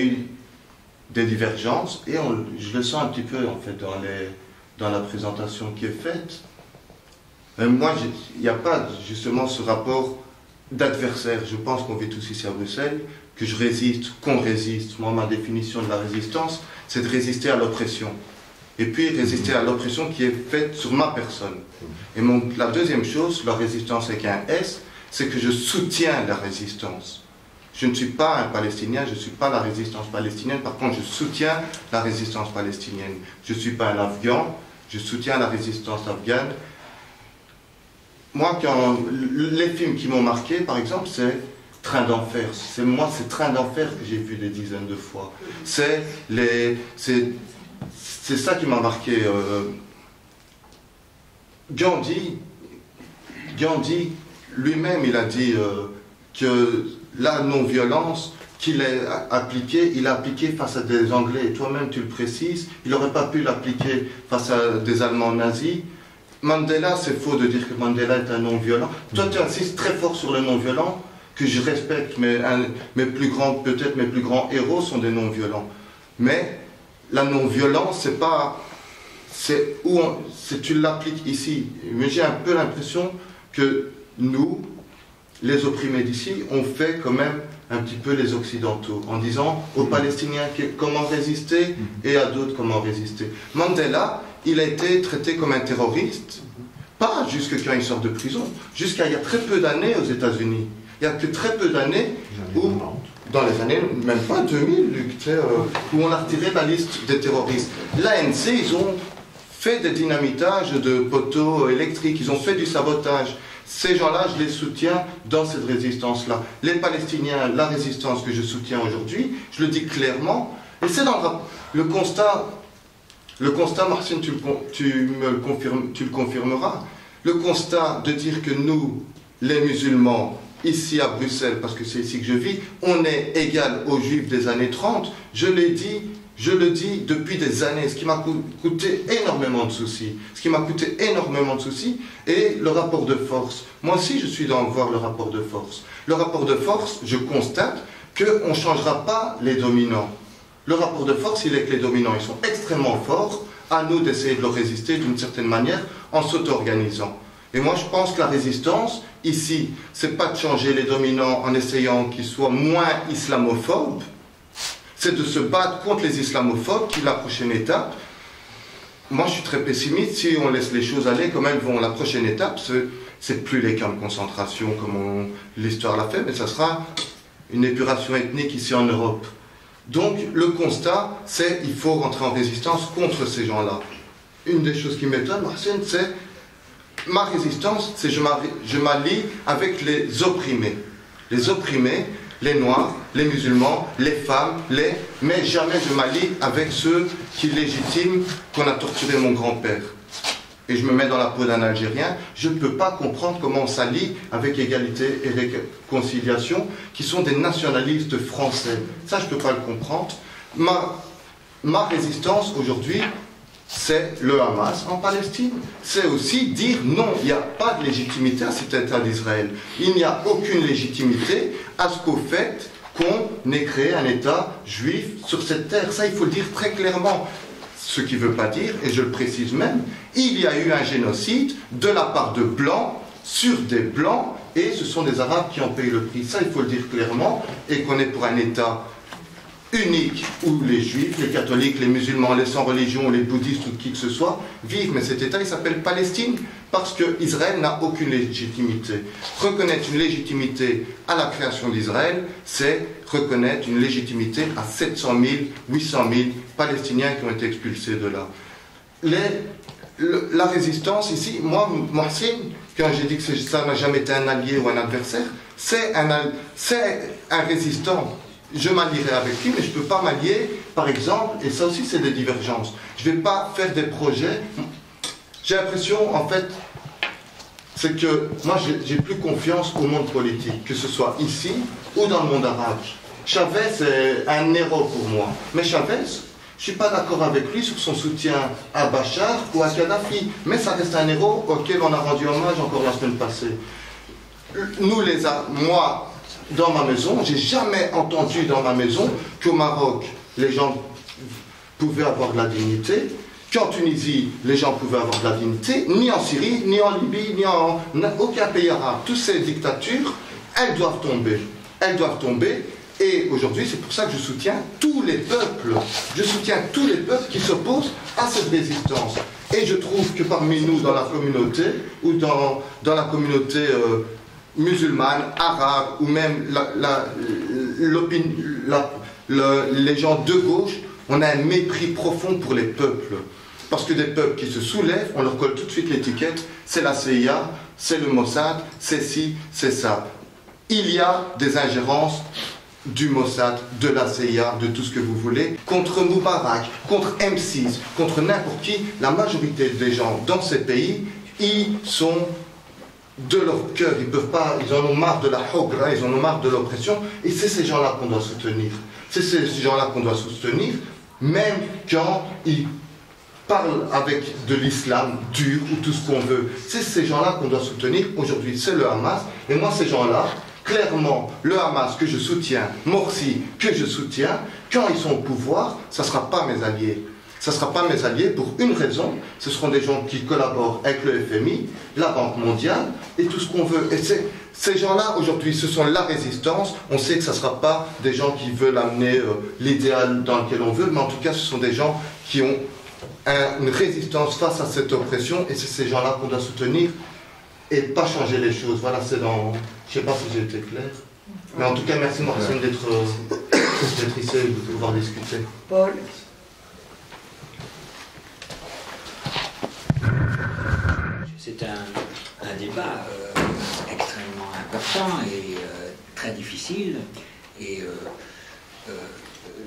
eu des divergences et je le sens un petit peu en fait dans la présentation qui est faite. Moi, il n'y a pas justement ce rapport d'adversaire. Je pense qu'on vit tous ici à Bruxelles, que je résiste, qu'on résiste. Moi, ma définition de la résistance, c'est de résister à l'oppression. Et puis résister à l'oppression qui est faite sur ma personne. Et la deuxième chose, la résistance avec un S, c'est que je soutiens la résistance. Je ne suis pas un Palestinien, je ne suis pas la résistance palestinienne, par contre je soutiens la résistance palestinienne. Je ne suis pas un Afghan, je soutiens la résistance afghane. Moi, les films qui m'ont marqué, par exemple, c'est Train d'enfer. C'est Train d'enfer que j'ai vu des dizaines de fois. C'est ça qui m'a marqué. Gandhi lui-même, il a dit que la non-violence qu'il a appliquée, il l'a appliquée face à des Anglais. Et toi-même, tu le précises, il n'aurait pas pu l'appliquer face à des Allemands nazis. Mandela, c'est faux de dire que Mandela est un non-violent. Toi, tu insistes très fort sur le non-violent, que je respecte, mais peut-être mes plus grands héros sont des non-violents. Mais la non-violence, c'est pas... tu l'appliques ici. Mais j'ai un peu l'impression que nous, les opprimés d'ici, on fait quand même un petit peu les Occidentaux, en disant aux Palestiniens comment résister et à d'autres comment résister. Mandela, il a été traité comme un terroriste, pas jusqu'à quand il sort de prison, jusqu'à il y a très peu d'années aux États-Unis. Il y a que très peu d'années où, dans les années, même pas 2000, où on a retiré la liste des terroristes. L'ANC, ils ont fait des dynamitages de poteaux électriques, ils ont fait du sabotage. Ces gens-là, je les soutiens dans cette résistance-là. Les Palestiniens, la résistance que je soutiens aujourd'hui, je le dis clairement, et c'est dans le constat, Martine, tu le confirmeras, le constat de dire que nous, les musulmans, ici à Bruxelles, parce que c'est ici que je vis, on est égal aux Juifs des années 30, je le dis depuis des années, ce qui m'a coûté énormément de soucis. Et le rapport de force. Moi aussi, je suis dans voir le rapport de force. Le rapport de force, je constate qu'on ne changera pas les dominants. Le rapport de force, il est que les dominants, ils sont extrêmement forts, à nous d'essayer de leur résister d'une certaine manière en s'auto-organisant. Et moi, je pense que la résistance, ici, c'est pas de changer les dominants en essayant qu'ils soient moins islamophobes, c'est de se battre contre les islamophobes, qui est la prochaine étape. Moi, je suis très pessimiste. Si on laisse les choses aller comme elles vont, la prochaine étape, c'est plus les camps de concentration comme l'histoire l'a fait, mais ça sera une épuration ethnique ici en Europe. Donc, le constat, c'est qu'il faut rentrer en résistance contre ces gens-là. Une des choses qui m'étonne, Marcène, c'est ma résistance, c'est je m'allie avec les opprimés. Les opprimés, les Noirs, les musulmans, les femmes, mais jamais je m'allie avec ceux qui légitiment qu'on a torturé mon grand-père. Et je me mets dans la peau d'un Algérien, je ne peux pas comprendre comment on s'allie avec égalité et réconciliation, qui sont des nationalistes français. Ça, je ne peux pas le comprendre. Ma résistance aujourd'hui, c'est le Hamas en Palestine. C'est aussi dire non, il n'y a pas de légitimité à cet État d'Israël. Il n'y a aucune légitimité à ce qu'au fait qu'on ait créé un État juif sur cette terre. Ça, il faut le dire très clairement. Ce qui ne veut pas dire, et je le précise même, il y a eu un génocide de la part de Blancs sur des Blancs, et ce sont des Arabes qui ont payé le prix. Ça, il faut le dire clairement, et qu'on est pour un État unique où les Juifs, les catholiques, les musulmans, les sans religion, les bouddhistes ou qui que ce soit vivent. Mais cet État, il s'appelle Palestine parce qu'Israël n'a aucune légitimité. Reconnaître une légitimité à la création d'Israël, c'est reconnaître une légitimité à 700 000, 800 000 Palestiniens qui ont été expulsés de là. La résistance ici, moi, Mohsin, quand j'ai dit que ça n'a jamais été un allié ou un adversaire, c'est un résistant. Je m'allierai avec lui, mais je ne peux pas m'allier, par exemple, et ça aussi c'est des divergences. Je ne vais pas faire des projets. J'ai l'impression, en fait, c'est que moi j'ai plus confiance au monde politique, que ce soit ici ou dans le monde arabe. Chavez est un héros pour moi, mais Chavez, je ne suis pas d'accord avec lui sur son soutien à Bachar ou à Kadhafi, mais ça reste un héros auquel on a rendu hommage encore la semaine passée. Moi, dans ma maison, j'ai jamais entendu dans ma maison qu'au Maroc, les gens pouvaient avoir de la dignité, qu'en Tunisie, les gens pouvaient avoir de la dignité, ni en Syrie, ni en Libye, ni en aucun pays arabe. Toutes ces dictatures, elles doivent tomber. Elles doivent tomber. Et aujourd'hui, c'est pour ça que je soutiens tous les peuples. Je soutiens tous les peuples qui s'opposent à cette résistance. Et je trouve que parmi nous, dans la communauté, ou dans la communauté musulmane, arabe, ou même les gens de gauche, on a un mépris profond pour les peuples. Parce que des peuples qui se soulèvent, on leur colle tout de suite l'étiquette, c'est la CIA, c'est le Mossad, c'est ci, c'est ça. Il y a des ingérences du Mossad, de la CIA, de tout ce que vous voulez, contre Moubarak, contre M6, contre n'importe qui. La majorité des gens dans ces pays, ils sont de leur cœur, ils peuvent pas, ils en ont marre de la hogra, ils en ont marre de l'oppression, et c'est ces gens-là qu'on doit soutenir. C'est ces gens-là qu'on doit soutenir, même quand ils parlent avec de l'islam dur ou tout ce qu'on veut. C'est ces gens-là qu'on doit soutenir. Aujourd'hui, c'est le Hamas, et moi, ces gens-là, clairement, le Hamas que je soutiens, Morsi que je soutiens, quand ils sont au pouvoir, ça ne sera pas mes alliés. Ça ne sera pas mes alliés pour une raison, ce seront des gens qui collaborent avec le FMI, la Banque mondiale et tout ce qu'on veut. Et ces gens-là, aujourd'hui, ce sont la résistance. On sait que ça ne sera pas des gens qui veulent amener l'idéal dans lequel on veut, mais en tout cas, ce sont des gens qui ont une résistance face à cette oppression, et c'est ces gens-là qu'on doit soutenir et pas changer les choses. Voilà, c'est dans... Je ne sais pas si j'ai été clair. Mais en tout cas, merci Marcel d'être ici et de pouvoir discuter. Paul. C'est un débat extrêmement important et très difficile. Et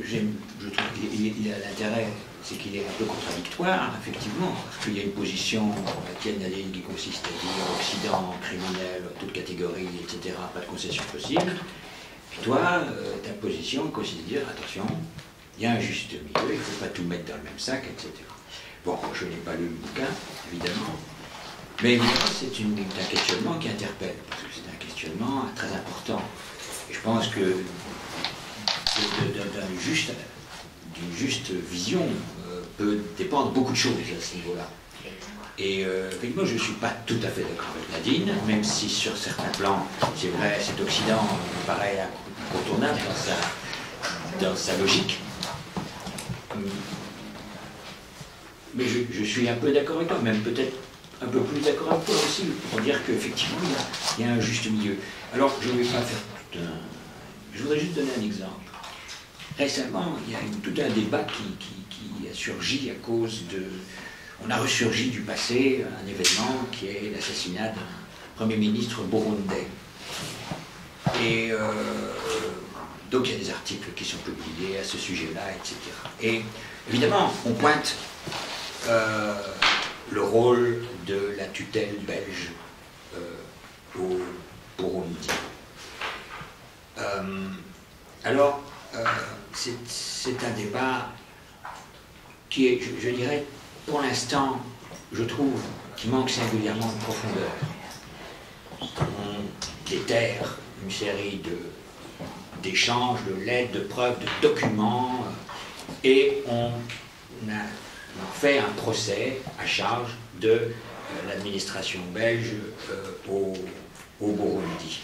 je trouve qu'il a l'intérêt, c'est qu'il est un peu contradictoire, effectivement, parce qu'il y a une position, la tienne, Nadine, qui consiste à dire Occident, criminel, toute catégorie, etc., pas de concession possible. Et toi, ta position consiste à dire attention, il y a un juste milieu, il ne faut pas tout mettre dans le même sac, etc. Bon, je n'ai pas lu le bouquin, évidemment. Mais évidemment, c'est un questionnement qui interpelle, parce que c'est un questionnement très important. Et je pense que d'une juste vision peut dépendre beaucoup de choses à ce niveau-là. Et effectivement, je ne suis pas tout à fait d'accord avec Nadine, même si sur certains plans, c'est vrai, cet Occident me paraît incontournable dans sa logique. Mais je suis un peu d'accord avec toi, même peut-être un peu plus d'accord avec toi aussi, pour dire qu'effectivement, il y a un juste milieu. Alors, je ne vais pas faire tout un... Je voudrais juste donner un exemple. Récemment, il y a tout un débat qui a surgi à cause de... On a ressurgi du passé un événement qui est l'assassinat d'un Premier ministre burundais. Et donc, il y a des articles qui sont publiés à ce sujet-là, etc. Et évidemment, on pointe le rôle de la tutelle belge au Burundi. Alors, c'est un débat qui est, je dirais, pour l'instant, je trouve, qui manque singulièrement de profondeur. On déterre une série d'échanges, de lettres, de preuves, de documents, et on fait un procès à charge de l'administration belge au Burundi.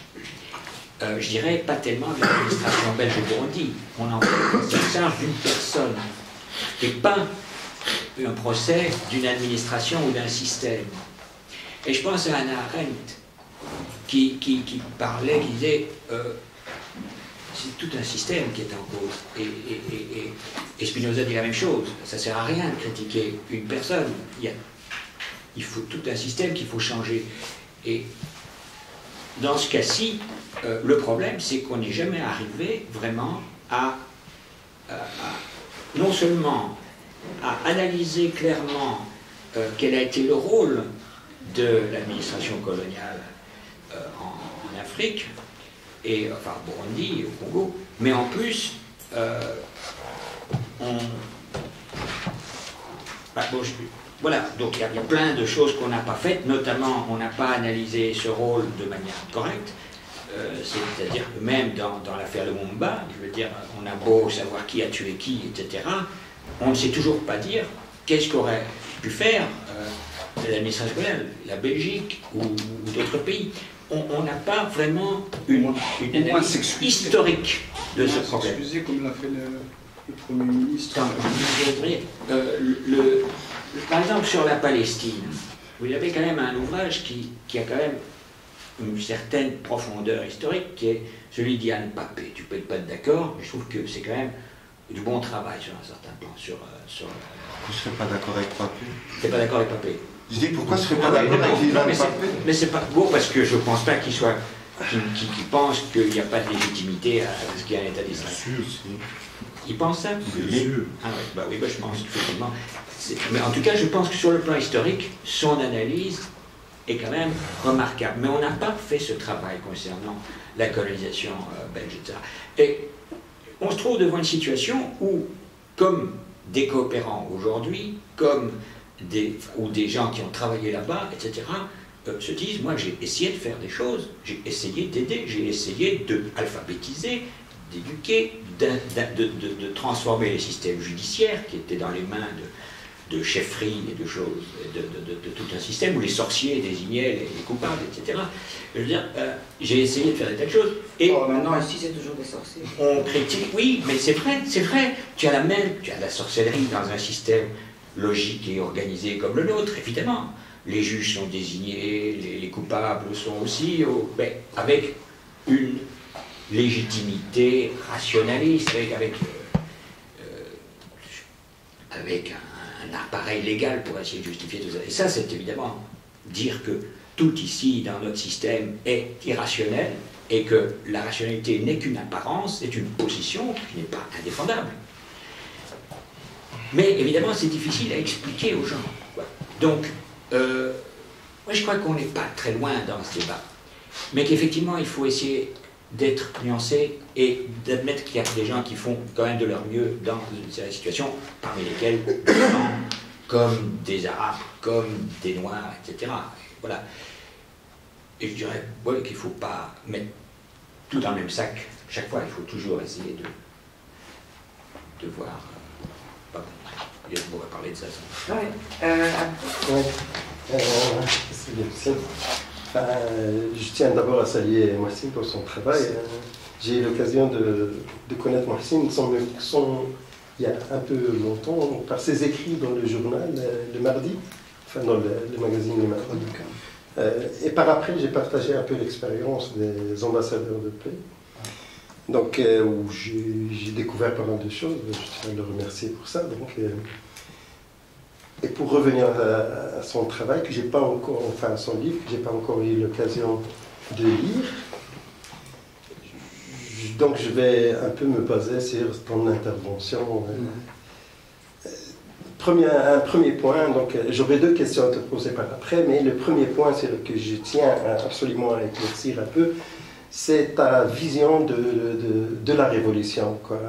Je dirais pas tellement de l'administration belge au Burundi. On en fait à charge d'une personne et pas un procès d'une administration ou d'un système. Et je pense à Hannah Arendt qui parlait, qui disait c'est tout un système qui est en cause. Et Spinoza dit la même chose. Ça ne sert à rien de critiquer une personne. Il faut tout un système qu'il faut changer. Et dans ce cas-ci, le problème, c'est qu'on n'est jamais arrivé vraiment à non seulement à analyser clairement quel a été le rôle de l'administration coloniale en Afrique, et, enfin au Burundi et au Congo, mais en plus, voilà, donc il y a plein de choses qu'on n'a pas faites, notamment on n'a pas analysé ce rôle de manière correcte, c'est-à-dire que même dans l'affaire Lumumba, je veux dire, on a beau savoir qui a tué qui, etc., on ne sait toujours pas dire qu'est-ce qu'aurait pu faire l'administration coloniale, la Belgique ou d'autres pays. On n'a pas vraiment une analyse historique de ce problème. S'excuser comme l'a fait le Premier ministre. Par exemple, sur la Palestine, vous avez quand même un ouvrage qui a quand même une certaine profondeur historique, qui est celui d'Yann Papé. Tu peux pas être d'accord, mais je trouve que c'est quand même du bon travail sur un certain plan. Je ne serais pas d'accord avec Papé. Tu n'es pas d'accord avec Papé? Je dis pourquoi je ne serais pas d'accord avec Yann Papé? Mais c'est pas beau parce que je ne pense pas qu'il soit. Qui pense qu'il n'y a pas de légitimité à ce qu'il y a un État d'Israël. Bien sûr, si. Il pense ça? Bien sûr. Ah oui, je pense effectivement. Mais en tout cas, je pense que sur le plan historique, son analyse est quand même remarquable. Mais on n'a pas fait ce travail concernant la colonisation belge, etc. Et on se trouve devant une situation où, comme des coopérants aujourd'hui, comme des gens qui ont travaillé là-bas, etc., se disent, moi j'ai essayé de faire des choses, j'ai essayé d'aider, j'ai essayé d'alphabétiser, d'éduquer, de transformer les systèmes judiciaires qui étaient dans les mains de chefferies et de choses, de tout un système où les sorciers désignaient les coupables, etc. Je veux dire, j'ai essayé de faire des tas de choses. Et maintenant, ici, c'est toujours des sorciers. On critique, oui, mais c'est vrai. Tu as la sorcellerie dans un système logique et organisé comme le nôtre, évidemment. Les juges sont désignés, les coupables sont aussi, mais avec une légitimité rationaliste, avec un appareil légal pour essayer de justifier tout ça. Et ça, c'est évidemment dire que tout ici, dans notre système, est irrationnel, et que la rationalité n'est qu'une apparence, c'est une position qui n'est pas indéfendable. Mais évidemment, c'est difficile à expliquer aux gens. Donc, moi je crois qu'on n'est pas très loin dans ce débat, mais qu'effectivement il faut essayer d'être nuancé et d'admettre qu'il y a des gens qui font quand même de leur mieux dans cette situation, parmi lesquels des gens comme des Arabes, comme des Noirs, etc. Voilà. Et je dirais qu'il ne faut pas mettre tout dans le même sac chaque fois, il faut toujours essayer de voir. On pourrait parler de ça. Oui. C'est bien. Je tiens d'abord à saluer Mohsin pour son travail. J'ai eu l'occasion de connaître Mohsin il y a un peu longtemps par ses écrits dans le journal le mardi, enfin dans le magazine Le Mardi. Et par après, j'ai partagé un peu l'expérience des ambassadeurs de paix. Donc, où j'ai découvert pas mal de choses, je tiens à le remercier pour ça. Donc, et pour revenir à son travail, que j'ai pas encore, enfin son livre, que j'ai pas encore eu l'occasion de lire, donc je vais un peu me baser sur ton intervention. Un premier point, donc j'aurai deux questions à te poser par après, mais le premier point, c'est que je tiens absolument à éclaircir un peu, c'est ta vision de la révolution, quoi.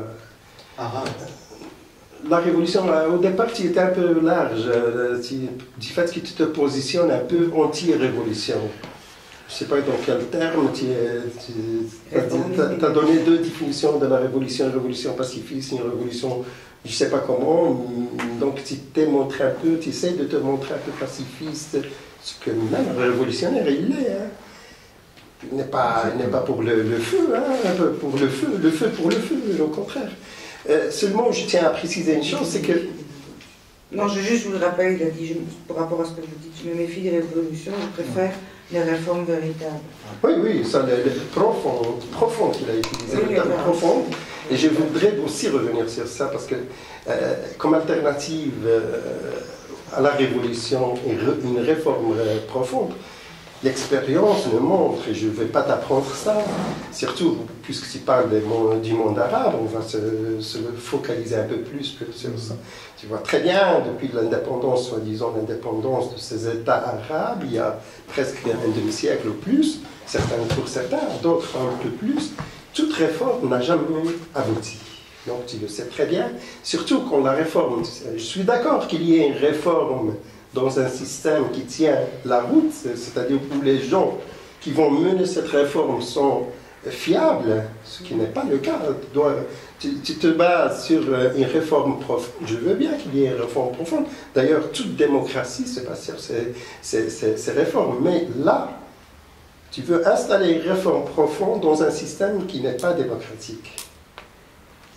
La révolution, au départ, tu étais un peu large, du fait que tu te positionnes un peu anti-révolution. Je ne sais pas dans quel terme, tu as donné deux définitions de la révolution, une révolution pacifiste, une révolution, je ne sais pas comment, donc tu t'es montré un peu, tu essaies de te montrer un peu pacifiste, ce que même un révolutionnaire, il l'est, hein. Il n'est pas pour le feu, hein, pour le feu pour le feu, au contraire. Seulement, je tiens à préciser une chose, c'est que... Non, je juste vous le rappelle, il a dit, par rapport à ce que vous dites, je me méfie des révolutions, je préfère les réformes véritables. Oui, ça, le profond qu'il a utilisé, le terme profond. Et je voudrais aussi revenir sur ça, parce que comme alternative à la révolution et une réforme profonde, l'expérience me montre, et je ne vais pas t'apprendre ça, surtout puisque tu parles du monde arabe, on va se focaliser un peu plus sur ça. Tu vois très bien, depuis l'indépendance, soi-disant l'indépendance de ces États arabes, il y a presque un demi-siècle ou plus, pour certains, d'autres un peu plus, toute réforme n'a jamais abouti. Donc tu le sais très bien, surtout quand la réforme, je suis d'accord qu'il y ait une réforme dans un système qui tient la route, c'est-à-dire où les gens qui vont mener cette réforme sont fiable, ce qui n'est pas le cas. Tu te bases sur une réforme profonde. Je veux bien qu'il y ait une réforme profonde. D'ailleurs, toute démocratie se base sur ces réformes. Mais là, tu veux installer une réforme profonde dans un système qui n'est pas démocratique.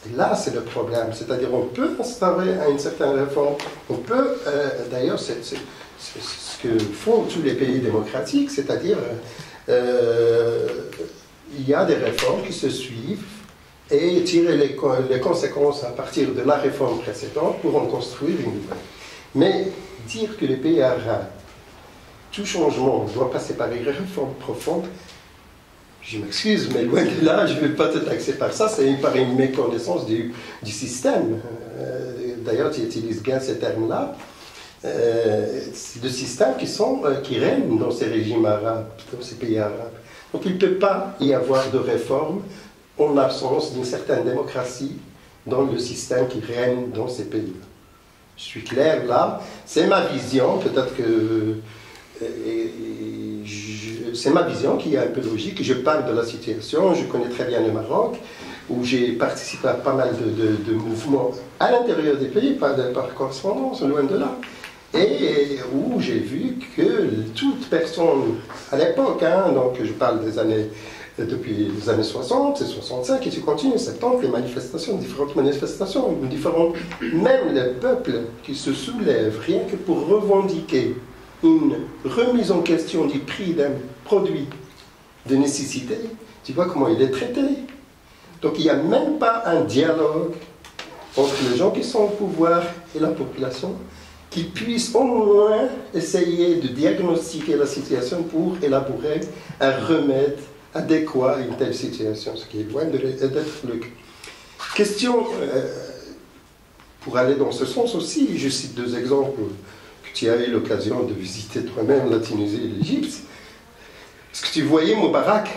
Et là, c'est le problème. C'est-à-dire, on peut instaurer une certaine réforme. On peut, d'ailleurs, c'est ce que font tous les pays démocratiques, c'est-à-dire, il y a des réformes qui se suivent et tirer les conséquences à partir de la réforme précédente pour en construire une nouvelle. Mais dire que les pays arabes, tout changement doit passer par une réforme profonde, je m'excuse, mais loin de là, je ne vais pas te taxer par ça, c'est par une méconnaissance du système. D'ailleurs, tu utilises bien ces termes-là. De systèmes qui règnent dans ces régimes arabes, dans ces pays arabes. Donc il ne peut pas y avoir de réforme en l'absence d'une certaine démocratie dans le système qui règne dans ces pays. Je suis clair là, c'est ma vision, peut-être que c'est ma vision qui est un peu logique. Je parle de la situation, je connais très bien le Maroc, où j'ai participé à pas mal de mouvements à l'intérieur des pays, pas par correspondance, loin de là. Et où j'ai vu que toute personne, à l'époque, donc je parle depuis les années 60 et 65, et tu continues, 70, les manifestations, différentes manifestations, même les peuples qui se soulèvent, rien que pour revendiquer une remise en question du prix d'un produit de nécessité, tu vois comment il est traité. Donc il n'y a même pas un dialogue entre les gens qui sont au pouvoir et la population, qui puissent au moins essayer de diagnostiquer la situation pour élaborer un remède adéquat à une telle situation, ce qui est loin d'être le cas. Question, pour aller dans ce sens aussi, je cite deux exemples que tu as eu l'occasion de visiter toi-même, la Tunisie et l'Égypte. Est-ce que tu voyais Moubarak?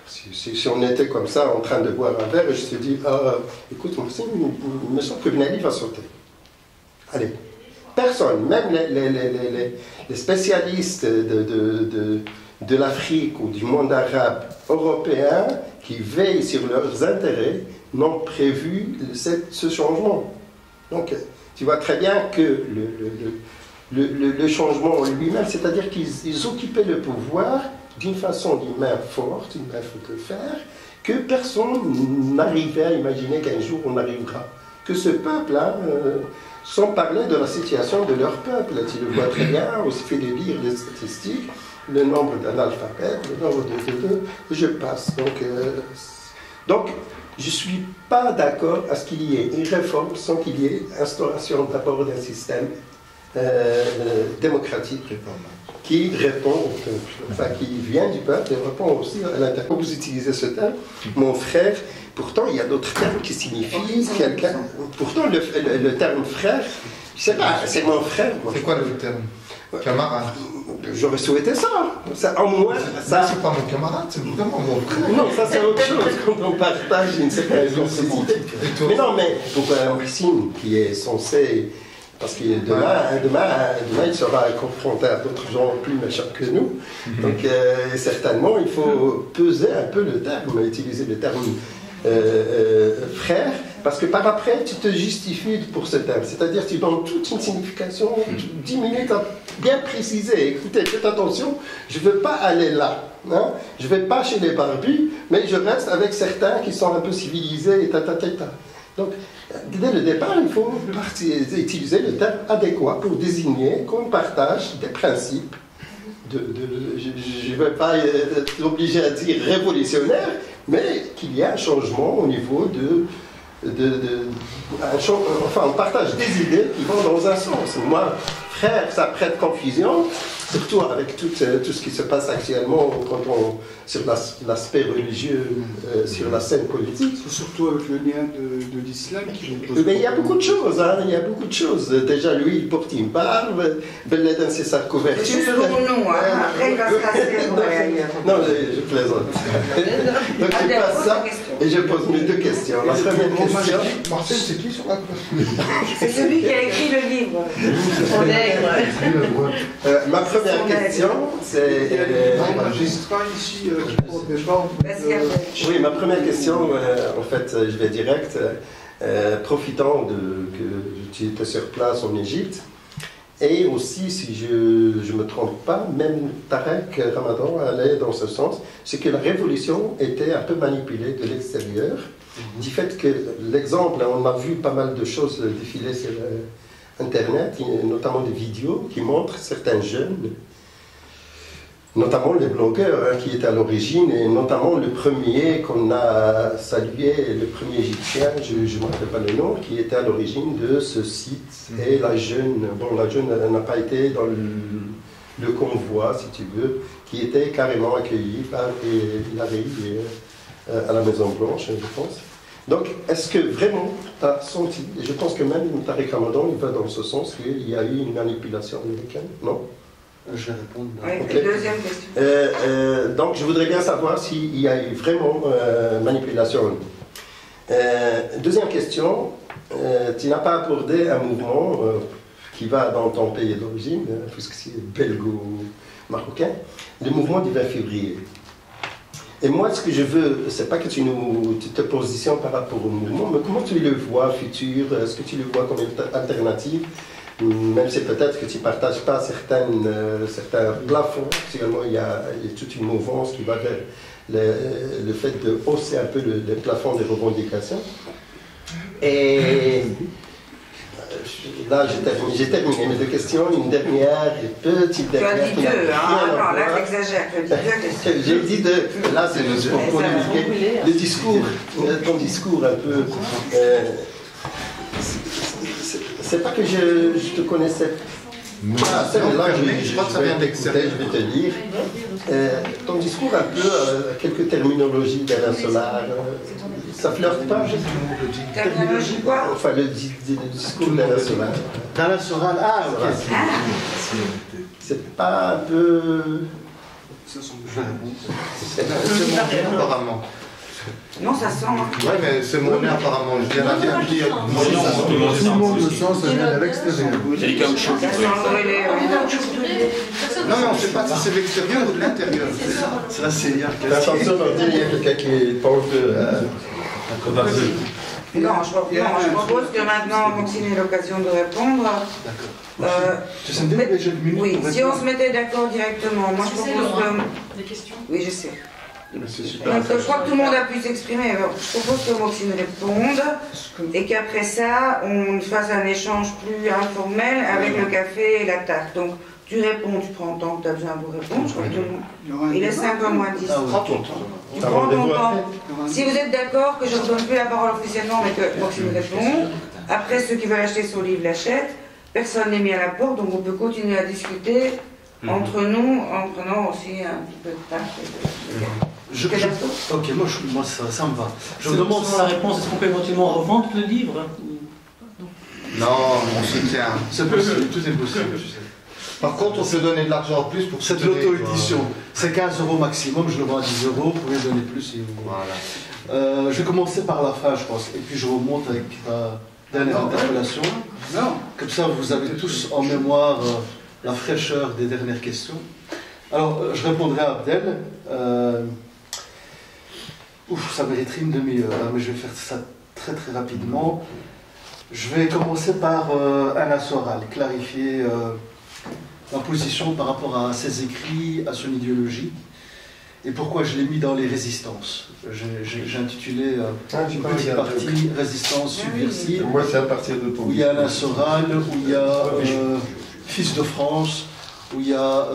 Si on était comme ça en train de boire un verre, et je te dis, écoute, il me semble que Ben Ali va sauter. Allez. Personne, même les spécialistes de l'Afrique ou du monde arabe européen qui veillent sur leurs intérêts n'ont prévu ce changement. Donc, tu vois très bien que le changement en lui-même, c'est-à-dire qu'ils occupaient le pouvoir d'une façon, d'une main forte, une main de fer, que personne n'arrivait à imaginer qu'un jour on arrivera. Que ce peuple-là, sans parler de la situation de leur peuple, tu le vois très bien, il suffit de lire les statistiques, le nombre d'analphabètes, le nombre de je passe. Donc je ne suis pas d'accord à ce qu'il y ait une réforme sans qu'il y ait instauration d'abord d'un système démocratique qui répond au peuple, enfin qui vient du peuple et répond aussi à l'intérieur. Vous utilisez ce terme, mon frère, pourtant il y a d'autres termes qui signifient quelqu'un. Pourtant le terme frère, je sais pas, c'est mon frère. C'est quoi le terme? Camarade. J'aurais souhaité ça. En moins, ça. C'est pas mon camarade, c'est vraiment mon frère. Non, ça c'est autre chose quand on partage une certaine complicité. Mais non, mais pour Maxime qui est censé. Parce que demain, il sera confronté à d'autres gens plus méchants que nous. Donc, certainement, il faut peser un peu le terme, utiliser le terme frère, parce que par après, tu te justifies pour ce terme. C'est-à-dire, tu donnes toute une signification, 10 minutes à bien préciser. Écoutez, faites attention, je ne veux pas aller là. Hein? Je ne vais pas chez les barbus, mais je reste avec certains qui sont un peu civilisés et ta. Donc, dès le départ, il faut utiliser le terme adéquat pour désigner qu'on partage des principes. Je ne vais pas être obligé à dire révolutionnaire, mais qu'il y a un changement au niveau enfin, on partage des idées qui vont dans un sens. Moi, frère, ça prête confusion, surtout avec tout ce qui se passe actuellement sur l'aspect religieux, sur la scène politique. Surtout avec le lien de l'islam qui nous pose. Mais il y a beaucoup de choses, hein, il y a beaucoup de choses. Déjà, lui, il porte une barbe, Belledin, c'est sa couverture. C'est juste pour nous, après il va se casser. Non, je plaisante. Donc, je passe ça. Et je pose mes deux questions. La première question... Marcel, c'est qui sur la gauche? C'est celui qui a écrit le livre. Ma première question, c'est... Magistrat ici, pour des gens... Oui, ma première question, en fait, je vais direct. Profitant que tu étais sur place en Égypte, et aussi, si je ne me trompe pas, même Tarek Ramadan allait dans ce sens, c'est que la révolution était un peu manipulée de l'extérieur, du fait que l'exemple, on a vu pas mal de choses défiler sur Internet, notamment des vidéos qui montrent certains jeunes, notamment les blogueurs qui étaient à l'origine, et notamment le premier qu'on a salué, le premier Égyptien, je ne me rappelle pas le nom, qui était à l'origine de ce site. Et la jeune n'a pas été dans le convoi, si tu veux, qui était carrément accueilli par Hillary à la Maison Blanche, je pense. Donc, est-ce que vraiment tu as senti, et je pense que même Tarek Ramadan, il va dans ce sens, qu'il y a eu une manipulation américaine, non? Je vais répondre. Oui, Okay. deuxième question. Donc, je voudrais bien savoir s'il y a eu vraiment manipulation. Deuxième question, tu n'as pas abordé un mouvement qui va dans ton pays d'origine, puisque c'est belgo-marocain, le mouvement du 20 février. Et moi, ce que je veux, c'est pas que tu te positionnes par rapport au mouvement, mais comment tu le vois futur? Est-ce que tu le vois comme une alternative? Même si peut-être que tu ne partages pas certains plafonds, actuellement il y a toute une mouvance qui va vers le fait de hausser un peu le plafond des revendications. Et là, j'ai terminé mes deux questions. Une dernière, petite dernière. Tu as dit deux, hein? Non, là j'exagère, tu as dit deux questions. J'ai dit deux, là c'est juste pour polémiquer. Le discours, ton discours un peu... c'est pas que je te connaissais pas, je crois que ça vient d'extérieur. Je vais te dire. Ton discours un peu, quelques terminologies d'Alain Solar, ça flirte pas? Terminologie quoi? Enfin, le discours d'Alain Solar. D'Alain Soral, ah ok. C'est pas un peu... Je vais répondre. C'est mon nez apparemment. Non, ça sent. Hein. Oui, mais c'est mon nez apparemment. Je viens de dire. Tout le monde le sent, ça vient de l'extérieur. C'est du caoutchouc. Ça sent le brûlé, oui. Non, on ne sait pas si c'est de l'extérieur ou de l'intérieur. C'est la seigneur. Attention, il y a quelqu'un qui pense de... Non, je propose que maintenant Maxime ait l'occasion de répondre. Tu sais me dire déjà une minute? Oui, si on se mettait d'accord directement, moi je propose que... Des questions. Oui, je sais. C'est super. Donc, je crois que tout le monde a pu s'exprimer. Alors, je propose que Maxime réponde et qu'après ça, on fasse un échange plus informel avec le café et la tarte. Donc, tu réponds, tu prends le temps que tu as besoin pour répondre. Je crois que tout le monde... Il est 5h moins 10. Prends ton temps. Tu prends ton temps. Si vous êtes d'accord que je ne donne plus la parole officiellement, mais que Maxime répond, après ceux qui veulent acheter son livre l'achètent, personne n'est mis à la porte, donc on peut continuer à discuter entre nous en prenant aussi un petit peu de tarte. Ok, moi ça me va. Je vous demande sa réponse, est-ce qu'on peut éventuellement revendre le livre? Non, on se tient. C'est possible, tout est possible. Par contre, on peut donner de l'argent en plus pour C'est de soutenir, l'auto-édition. C'est 15 € maximum, je le vends à 10 €, vous pouvez donner plus si vous voulez. Voilà. Je vais commencer par la fin, je pense, et puis je remonte avec la dernière interpellation. Non. Comme ça, vous avez tous en mémoire la fraîcheur des dernières questions. Alors, je répondrai à Abdel. Ça mériterait une demi-heure, hein, mais je vais faire ça très très rapidement. Je vais commencer par Alain Soral, clarifier ma position par rapport à ses écrits, à son idéologie, et pourquoi je l'ai mis dans les résistances. J'ai intitulé une petite partie Résistance subversive, Moi, c'est à partir de ton... où il y a Alain Soral, où il y a Fils de France, où il y a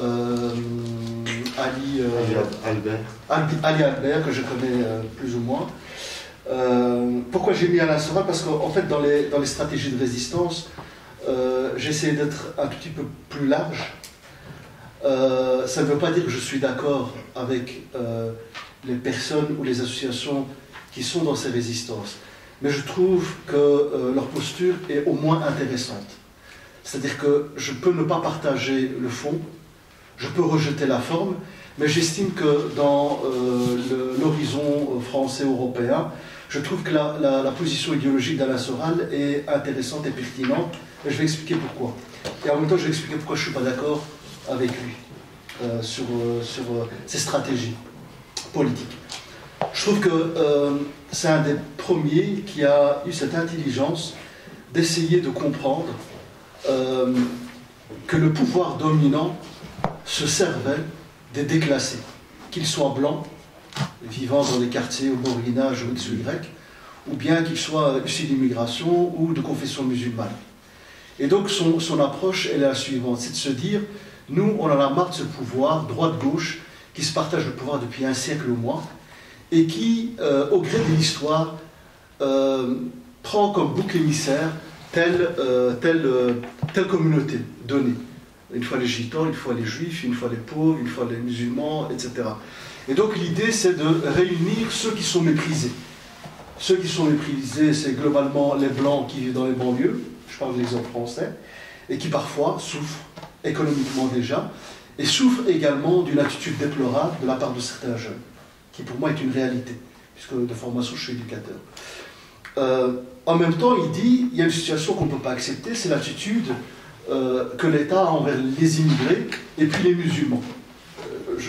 Ali Albert, que je connais plus ou moins. Pourquoi j'ai mis Alain Soral? Parce qu'en fait, dans les stratégies de résistance, j'ai essayé d'être un tout petit peu plus large. Ça ne veut pas dire que je suis d'accord avec les personnes ou les associations qui sont dans ces résistances, mais je trouve que leur posture est au moins intéressante. C'est-à-dire que je peux ne pas partager le fond, je peux rejeter la forme, mais j'estime que dans l'horizon français-européen, je trouve que la position idéologique d'Alain Soral est intéressante et pertinente, et je vais expliquer pourquoi. Et en même temps, je vais expliquer pourquoi je ne suis pas d'accord avec lui sur ses stratégies politiques. Je trouve que c'est un des premiers qui a eu cette intelligence d'essayer de comprendre que le pouvoir dominant se servait des déclassés, qu'ils soient blancs, vivant dans des quartiers au Bourguinage ou X ou Y, ou bien qu'ils soient issus d'immigration ou de confession musulmane. Et donc son approche, elle est la suivante, c'est de se dire, nous, on en a marre de ce pouvoir, droite-gauche, qui se partage le pouvoir depuis un siècle au moins, et qui, au gré de l'histoire, prend comme bouc émissaire telle communauté donnée. Une fois les gitans, une fois les juifs, une fois les pauvres, une fois les musulmans, etc. Et donc l'idée, c'est de réunir ceux qui sont méprisés. Ceux qui sont méprisés, c'est globalement les blancs qui vivent dans les banlieues, je parle de l'exemple français, et qui parfois souffrent économiquement déjà, et souffrent également d'une attitude déplorable de la part de certains jeunes, qui pour moi est une réalité, puisque de formation je suis éducateur. En même temps, il dit, il y a une situation qu'on ne peut pas accepter, c'est l'attitude que l'État a envers les immigrés et puis les musulmans.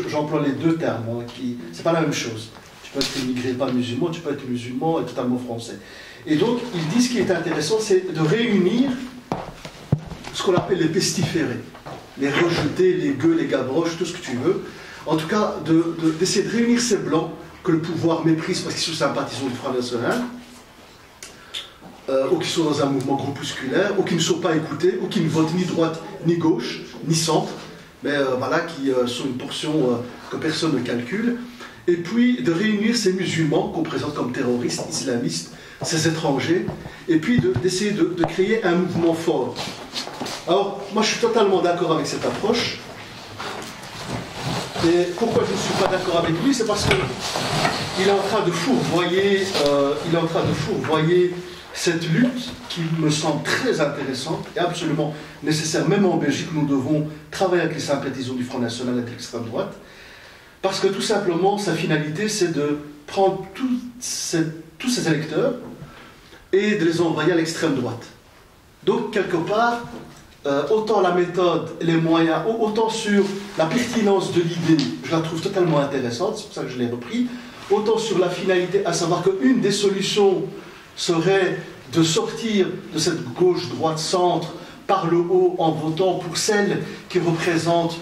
J'emploie les deux termes, hein, c'est pas la même chose. Tu peux être immigré, pas musulman, tu peux être musulman et totalement français. Et donc, il dit ce qui est intéressant, c'est de réunir ce qu'on appelle les pestiférés, les rejetés, les gueux, les gavroches, tout ce que tu veux. En tout cas, d'essayer de réunir ces blancs que le pouvoir méprise parce qu'ils sont sympathisants du Front National, ou qui sont dans un mouvement groupusculaire, ou qui ne sont pas écoutés, ou qui ne votent ni droite, ni gauche, ni centre, mais voilà, qui sont une portion que personne ne calcule. Et puis de réunir ces musulmans qu'on présente comme terroristes, islamistes, ces étrangers, et puis d'essayer de créer un mouvement fort. Alors, moi je suis totalement d'accord avec cette approche. Et pourquoi je ne suis pas d'accord avec lui, c'est parce qu'il est en train de fourvoyer, cette lutte qui me semble très intéressante et absolument nécessaire. Même en Belgique, nous devons travailler avec les sympathisants du Front National et de l'extrême droite, parce que tout simplement, sa finalité, c'est de prendre tous ces électeurs et de les envoyer à l'extrême droite. Donc, quelque part, autant la méthode, les moyens, autant sur la pertinence de l'idée, je la trouve totalement intéressante, c'est pour ça que je l'ai repris, autant sur la finalité, à savoir qu'une des solutions serait de sortir de cette gauche-droite-centre par le haut en votant pour celle qui représente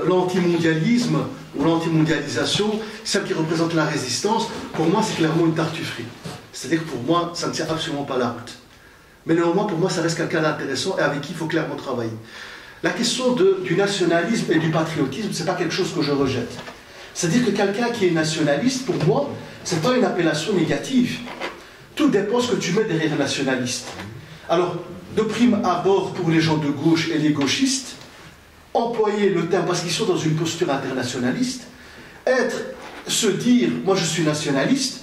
l'antimondialisme ou l'antimondialisation, celle qui représente la résistance. Pour moi, c'est clairement une tartufferie. C'est-à-dire que pour moi, ça ne tient absolument pas la route. Mais néanmoins, pour moi, ça reste quelqu'un d'intéressant et avec qui il faut clairement travailler. La question du nationalisme et du patriotisme, ce n'est pas quelque chose que je rejette. C'est-à-dire que quelqu'un qui est nationaliste, pour moi, ce n'est pas une appellation négative. Tout dépend de ce que tu mets derrière le nationaliste. Alors, de prime abord, pour les gens de gauche et les gauchistes, employer le terme, parce qu'ils sont dans une posture internationaliste, se dire, moi je suis nationaliste,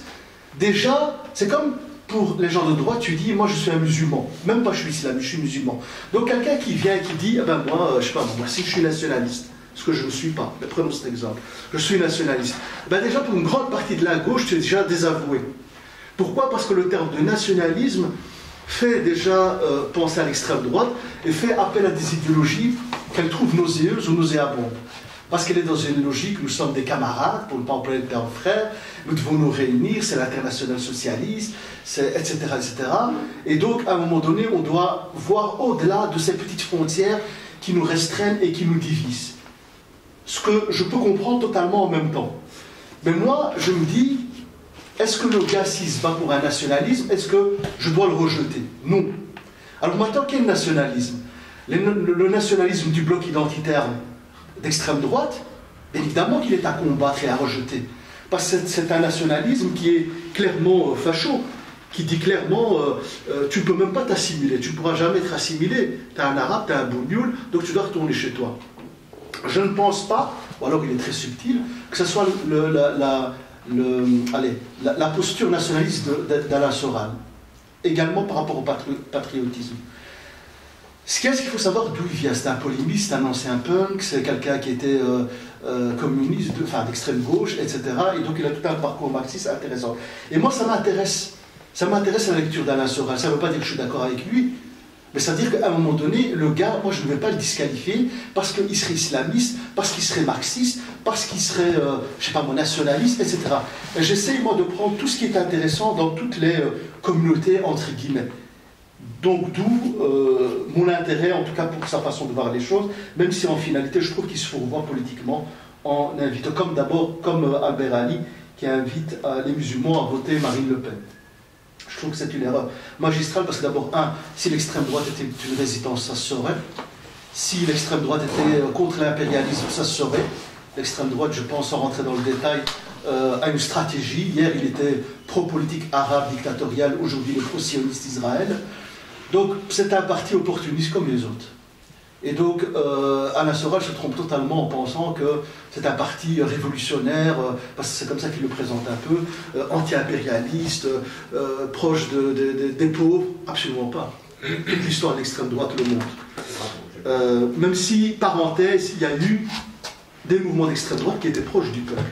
déjà, c'est comme pour les gens de droite, tu dis, moi je suis un musulman. Même pas je suis islamiste, je suis musulman. Donc quelqu'un qui vient et qui dit, eh ben moi, je sais pas, moi si je suis nationaliste, ce que je ne suis pas, mais prenons cet exemple, je suis nationaliste. Ben déjà, pour une grande partie de la gauche, tu es déjà désavoué. Pourquoi? Parce que le terme de nationalisme fait déjà penser à l'extrême droite et fait appel à des idéologies qu'elle trouve nauséeuses ou nauséabondes. Parce qu'elle est dans une logique, nous sommes des camarades, pour ne pas employer le terme frère, nous devons nous réunir, c'est l'international socialiste, etc., etc. Et donc, à un moment donné, on doit voir au-delà de ces petites frontières qui nous restreignent et qui nous divisent. Ce que je peux comprendre totalement en même temps. Mais moi, je me dis, est-ce que le gars, s'il se bat pour un nationalisme, est-ce que je dois le rejeter? Non. Alors maintenant, quel nationalisme? Le nationalisme du bloc identitaire d'extrême droite, bien évidemment qu'il est à combattre et à rejeter. Parce que c'est un nationalisme qui est clairement facho, qui dit clairement, tu ne peux même pas t'assimiler, tu ne pourras jamais être assimilé. Tu es un arabe, tu es un bougnoul, donc tu dois retourner chez toi. Je ne pense pas, ou alors il est très subtil, que ce soit la posture nationaliste d'Alain Soral, également par rapport au patriotisme. Ce qu'il faut savoir d'où il vient. C'est un polémiste, un ancien punk, c'est quelqu'un qui était communiste, enfin d'extrême gauche, etc. Et donc il a tout un parcours marxiste intéressant. Et moi, ça m'intéresse. Ça m'intéresse la lecture d'Alain Soral. Ça ne veut pas dire que je suis d'accord avec lui, mais ça veut dire qu'à un moment donné, le gars, moi je ne vais pas le disqualifier parce qu'il serait islamiste, parce qu'il serait marxiste, parce qu'il serait, je sais pas, nationaliste, etc. Et j'essaye, moi, de prendre tout ce qui est intéressant dans toutes les communautés, entre guillemets. Donc d'où mon intérêt, en tout cas pour sa façon de voir les choses, même si en finalité je trouve qu'il se fourvoie politiquement en invitant, comme Albert Ali, qui invite les musulmans à voter Marine Le Pen. Je trouve que c'est une erreur magistrale parce que d'abord, si l'extrême droite était une résistance, ça se saurait. Si l'extrême droite était contre l'impérialisme, ça se saurait. L'extrême droite, je pense, sans rentrer dans le détail, a une stratégie. Hier, il était pro-politique arabe dictatoriale, aujourd'hui, il est pro-sioniste Israël. Donc, c'est un parti opportuniste comme les autres. Et donc, Alain Soral se trompe totalement en pensant que c'est un parti révolutionnaire, parce que c'est comme ça qu'il le présente un peu, anti-impérialiste, proche des pauvres. Absolument pas. Toute l'histoire de l'extrême droite le montre. Même si, parenthèse, il y a eu des mouvements d'extrême droite qui étaient proches du peuple.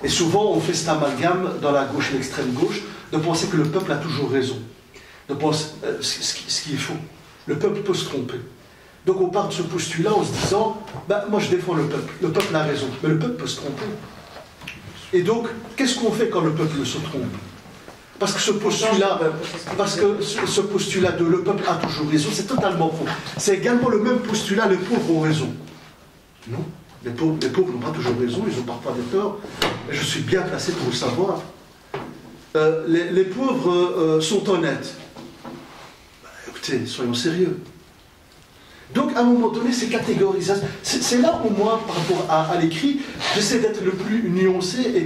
Et souvent, on fait cet amalgame dans la gauche et l'extrême gauche de penser que le peuple a toujours raison. De penser, ce qui est faux. Le peuple peut se tromper. Donc on part de ce postulat en se disant, moi je défends le peuple a raison, mais le peuple peut se tromper. Et donc, qu'est-ce qu'on fait quand le peuple se trompe? Parce que ce postulat de le peuple a toujours raison, c'est totalement faux. C'est également le même postulat, les pauvres ont raison. Non, les pauvres n'ont pas toujours raison, ils ont parfois des torts. Je suis bien placé pour le savoir. Les pauvres sont honnêtes. Écoutez, soyons sérieux. Donc, à un moment donné, ces catégorisations, c'est là où moi, par rapport à l'écrit, j'essaie d'être le plus nuancé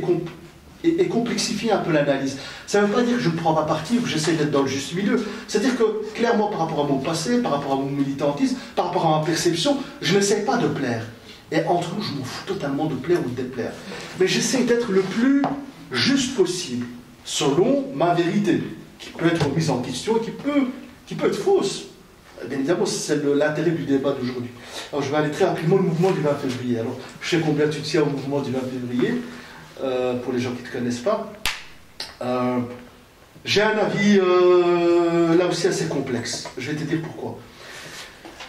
et complexifier un peu l'analyse. Ça ne veut pas dire que je ne prends pas parti ou que j'essaie d'être dans le juste milieu. C'est-à-dire que, clairement, par rapport à mon passé, par rapport à mon militantisme, par rapport à ma perception, je n'essaie pas de plaire. Et entre nous, je m'en fous totalement de plaire ou de déplaire. Mais j'essaie d'être le plus juste possible, selon ma vérité, qui peut être remise en question et qui peut être fausse. Bien évidemment, c'est l'intérêt du débat d'aujourd'hui. Alors, je vais aller très rapidement au mouvement du 20 février. Alors, je sais combien tu tiens au mouvement du 20 février, pour les gens qui ne te connaissent pas. J'ai un avis, là aussi, assez complexe. Je vais te dire pourquoi.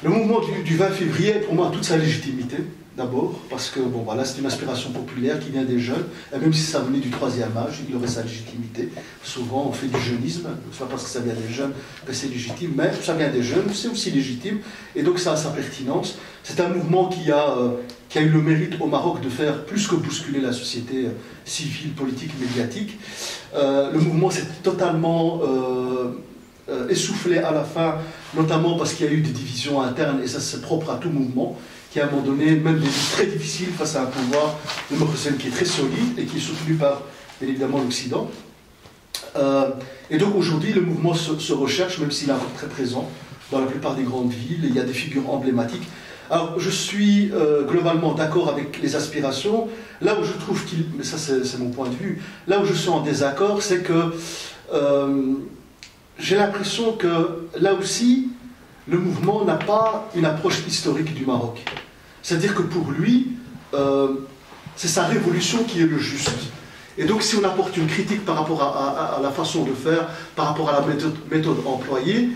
Le mouvement du 20 février, pour moi, a toute sa légitimité, d'abord, parce que, bon, voilà, c'est une aspiration populaire qui vient des jeunes, et même si ça venait du troisième âge, il aurait sa légitimité. Souvent, on fait du jeunisme, soit parce que ça vient des jeunes que c'est légitime, mais ça vient des jeunes, c'est aussi légitime, et donc ça a sa pertinence. C'est un mouvement qui a eu le mérite au Maroc de faire plus que bousculer la société civile, politique, médiatique. Le mouvement s'est totalement essoufflé à la fin, notamment parce qu'il y a eu des divisions internes, et ça c'est propre à tout mouvement, qui à un moment donné, même des vies très difficiles face à un pouvoir démocratique qui est très solide et qui est soutenu par, bien évidemment, l'Occident. Et donc aujourd'hui, le mouvement se recherche, même s'il est encore très présent dans la plupart des grandes villes, et il y a des figures emblématiques. Alors, je suis globalement d'accord avec les aspirations. Là où je trouve mais ça c'est mon point de vue, là où je suis en désaccord, c'est que j'ai l'impression que, là aussi, le mouvement n'a pas une approche historique du Maroc. C'est-à-dire que pour lui, c'est sa révolution qui est le juste. Et donc si on apporte une critique par rapport à la façon de faire, par rapport à la méthode employée,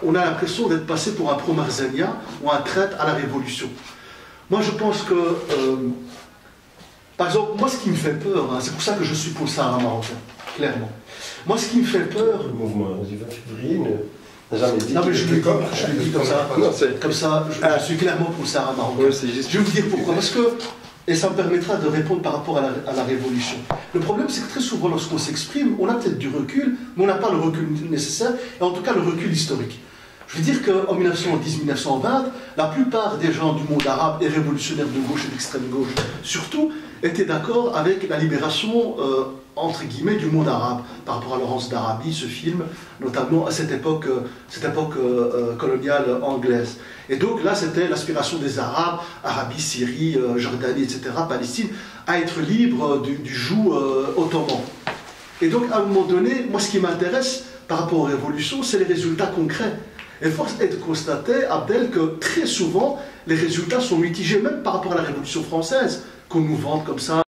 on a l'impression d'être passé pour un pro-marzélien ou un traître à la révolution. Moi je pense que, par exemple, moi ce qui me fait peur, c'est pour ça que je suis pour le Sahara marocain, clairement. Moi ce qui me fait peur... Le mouvement du 20 février n'a jamais dit... Non mais je le dis comme ça, je suis clairement pour le Sahara marocain. Ouais, je vais vous dire pourquoi, parce que... Et ça me permettra de répondre par rapport à la révolution. Le problème, c'est que très souvent, lorsqu'on s'exprime, on a peut-être du recul, mais on n'a pas le recul nécessaire, et en tout cas le recul historique. Je veux dire qu'en 1910-1920, la plupart des gens du monde arabe et révolutionnaires de gauche et d'extrême gauche, surtout, étaient d'accord avec la libération, entre guillemets, du monde arabe, par rapport à Laurence d'Arabie, ce film, notamment à cette époque coloniale anglaise. Et donc là, c'était l'aspiration des Arabes, Arabie, Syrie, Jordanie, etc., Palestine, à être libre du joug ottoman. Et donc, à un moment donné, moi, ce qui m'intéresse par rapport aux révolutions, c'est les résultats concrets. Et force est de constater, Abdel, que très souvent, les résultats sont mitigés, même par rapport à la Révolution française, qu'on nous vante comme ça.